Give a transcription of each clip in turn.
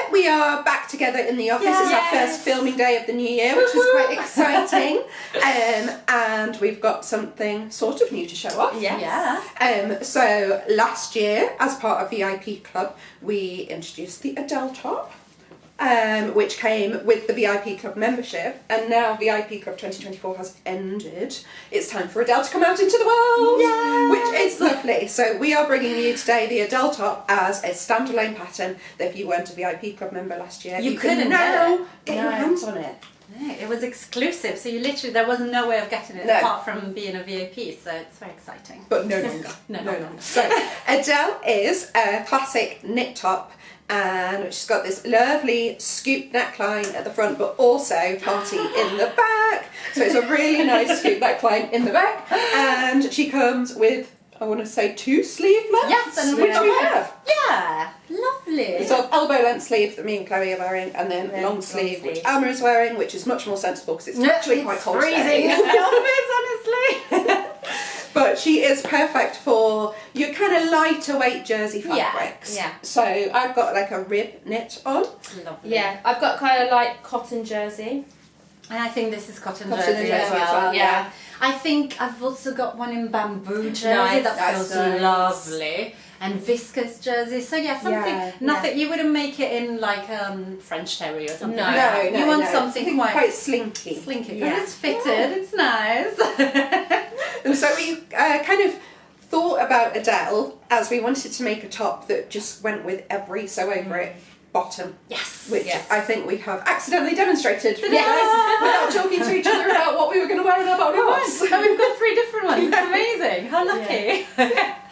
it. We are back together in the office. It's our first filming day of the new year, which is quite exciting. And we've got something sort of new to show off. So last year, as part of VIP Club, we introduced the Adelle top. Which came with the VIP Club membership, and now VIP Club 2024 has ended. It's time for Adelle to come out into the world, which is lovely. So we are bringing you today the Adelle top as a standalone pattern that if you weren't a VIP Club member last year, you couldn't now get your hands on it. No, it was exclusive, so you literally, there was no way of getting it apart from being a VIP, so it's very exciting. But no longer. no longer. So Adelle is a classic knit top, and she's got this lovely scoop neckline at the front, but also party in the back. So it's a really nice scoop neckline in the back, and she comes with, I want to say, 2 sleevelets. Yes, and which we have. Yeah, lovely. So elbow length sleeve that me and Chloe are wearing, and then long sleeve which Alma is wearing, which is much more sensible because it's actually quite cold freezing in the office, honestly. But she is perfect for your kind of lighter weight jersey fabrics. Yeah. So I've got like a rib knit on. It's lovely. Yeah, I've got kind of like cotton jersey. And I think this is cotton Jersey jersey as well. Yeah. I think I've also got one in bamboo jersey. Nice. That feels Nice. lovely. And viscous jersey. So yeah, something, nothing, you wouldn't make it in like French terry or something. No. You want something quite slinky. Slinky. Yeah. It's fitted, it's nice. And so we kind of thought about Adelle as we wanted to make a top that just went with every sew over it bottom. Yes. Which I think we have accidentally demonstrated without talking to each other about what we were going to wear in our body was. And we've got 3 different ones. It's amazing. How lucky.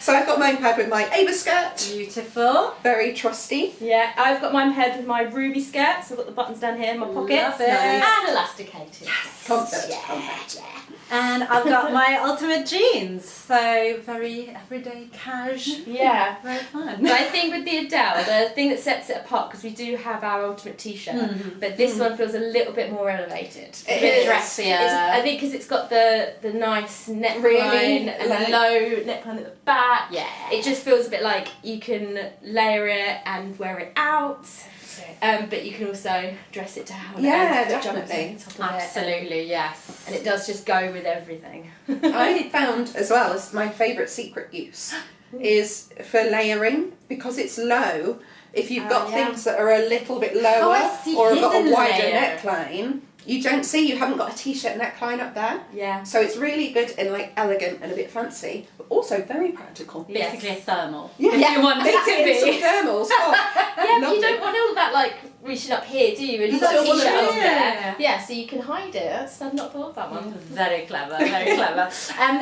So I've got mine paired with my Ava skirt. Beautiful. Very trusty. Yeah, I've got mine paired with my ruby skirt, so I've got the buttons down here in my pockets. Love it. And elasticated. Yes. Comfort. And I've got my ultimate jeans, so very everyday cash. Yeah. Very fun. But I think with the Adelle, the thing that sets it apart, because we do have our ultimate t-shirt, but this one feels a little bit more elevated. It a bit is. dressier. I think because it's got the nice neckline Really and like- the low neckline at the back. Yeah. It just feels a bit like you can layer it and wear it out. But you can also dress it down. Yeah, and put jumpers definitely. on top of it. Absolutely, yes. And it does just go with everything. I found as well as my favourite secret use is for layering, because it's low. If you've got things that are a little bit lower or have got a hidden wider layer. neckline, you don't see, you haven't got a t-shirt neckline up there. Yeah. So it's really good and like elegant and a bit fancy, but also very practical. Basically a thermal. Yeah. If you want it Some to be. thermals. Oh, Yeah, but lovely. you don't want all that like reaching up here, do you? And you've got don't a want t-shirt to- on there. Yeah. Yeah, so you can hide it. I've not thought of that one. Very clever, very clever.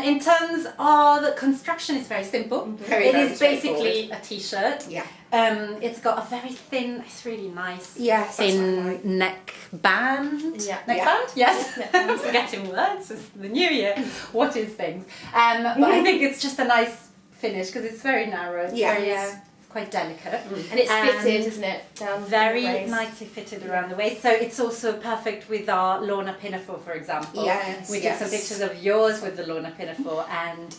In terms of the construction, it's very simple. Very, It very is basically a t-shirt. Yeah. It's got a very thin, it's really nice, Yes, that's thin right. neck band. Yeah. Neckband? Yes. I'm forgetting words. It's the new year. What is things? But I think it's just a nice finish because it's very narrow. It's very, it's quite delicate. And it's fitted, isn't it? Down Very the waist. nicely fitted around the waist. So it's also perfect with our Lorna Pinafore, for example. Yes, We yes. took some pictures of yours with the Lorna Pinafore and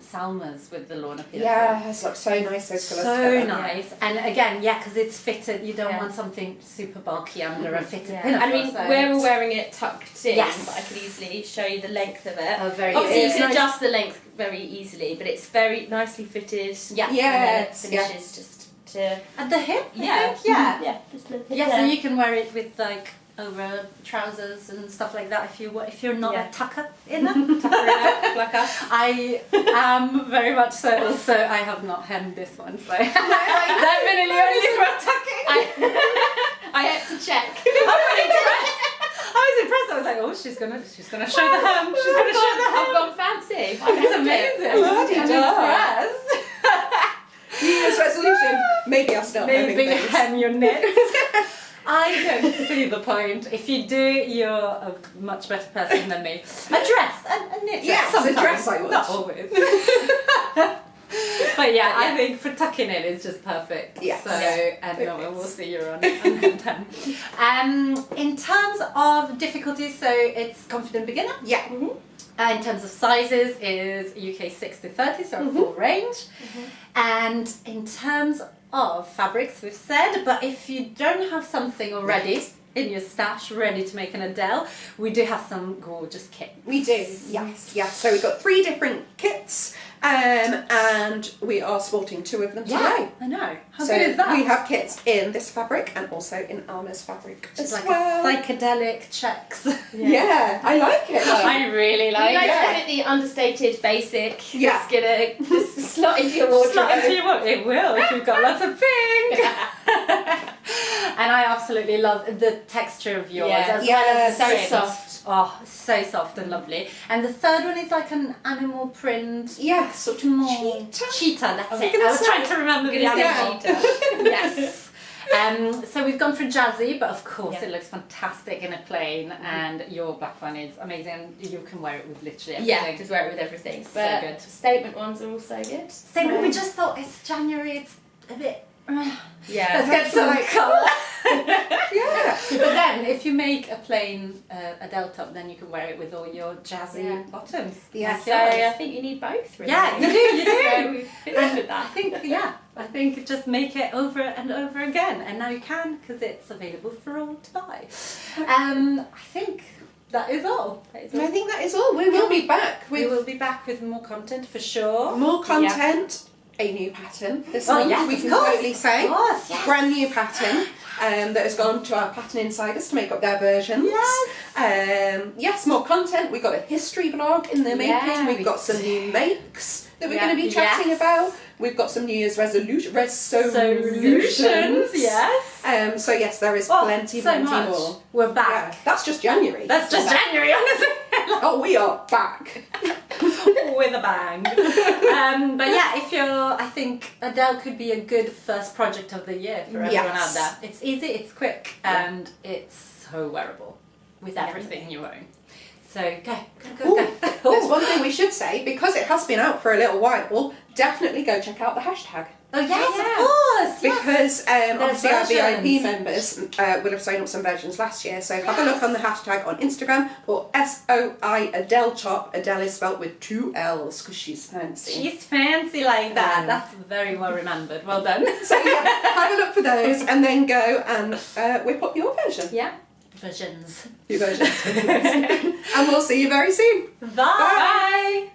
Salma's with the Lorna Pinafore. Yes, looks so nice those colours So together. nice. And again, because it's fitted, you don't want something super bulky under a fitted pinafore. I mean, so we're all it's- wearing it tucked in, Yes. but I could easily show you the length of it. Oh, very Obviously, easy. you can adjust the length very easily, but it's very nicely fitted. Yeah. And then it Yes, finishes just to... At the hip, I Yeah. think, yeah. Yeah, just a little Yeah, bit so there. you can wear it with like over trousers and stuff like that if you're not a tucker inner. Like us. I am very much so. Also, I have not hemmed this one, so definitely only for tucking. I had to check. I was impressed. I was like, oh, she's gonna show the hem. She's gonna show the hem. I've gone fancy. It's amazing. I'm impressed. New Year's resolution. Maybe I'll start hemming Maybe things. hem your knits. I don't see the point. If you do, you're a much better person than me. A dress, a knit dress. Yes, a sometimes. dress I would. Not always. But yeah, I think for tucking in it's just perfect. Yes. So, and no one will see you're on hem. In terms of difficulties, so it's confident beginner. Yeah. In terms of sizes, is UK 6 to 30, so a full range. And in terms of fabrics, we've said, but if you don't have something already in your stash ready to make an Adelle, we do have some gorgeous kits. We do, yes. So we've got 3 different kits, and we are sporting 2 of them today. I know. How so good is that? We have kits in this fabric and also in Alma's fabric It's as like well. a psychedelic checks. Yeah, I like it. I really like you it. guys definitely understated, basic. Yeah. It's gonna just slot into your wardrobe. Slot into your wardrobe. It will if you've got lots of pink. And I absolutely love the texture of yours as well as the so print. soft. Oh, so soft and lovely. And the third one is like an animal print. Yes, sort of Cheetah, that's it. gonna I was say- trying to remember the animal. cheetah. Yes. So we've gone for jazzy, but of course it looks fantastic in a plain, and your black one is amazing. And you can wear it with literally everything. Yeah, just wear it with everything. So But good. statement ones are also good. Statement, we just thought it's January, it's a bit... Yeah. Let's get some colour. Yeah. But then, if you make a plain Adelle top, then you can wear it with all your jazzy bottoms. Yeah. So I think you need both, really. Yeah, you do. So we've finished with I that. think just make it over and over again, and now you can because it's available for all to buy. I think that is all. I think that is all. We will be back We with will be back with more content for sure. more content, a new pattern this Oh, month, yes, we of can course. totally say. Of course, yes. Brand new pattern that has gone to our pattern insiders to make up their versions. Yes, more content. We've got a history blog in the making. We've got some new makes that we're going to be chatting about. We've got some New Year's resolutions. Yes. So yes, there is plenty much. more. We're back. Yeah, that's just January. That's just January, honestly. Oh, we are back. With a bang. But yeah, I think Adelle could be a good first project of the year for everyone out there. It's easy, it's quick, and it's so wearable with everything you own. So go. There's one thing we should say, because it has been out for a little while, definitely go check out the hashtag. Oh yes, of course. Because obviously our versions. VIP members would have signed up some versions last year, so have a look on the hashtag on Instagram for SOI Adelle Chop. Adelle is spelt with 2 L's because she's fancy. She's fancy like that. That's very well remembered. Well done. So yeah, have a look for those and then go and whip up your version. Yeah. Versions. Your version. And we'll see you very soon. Bye.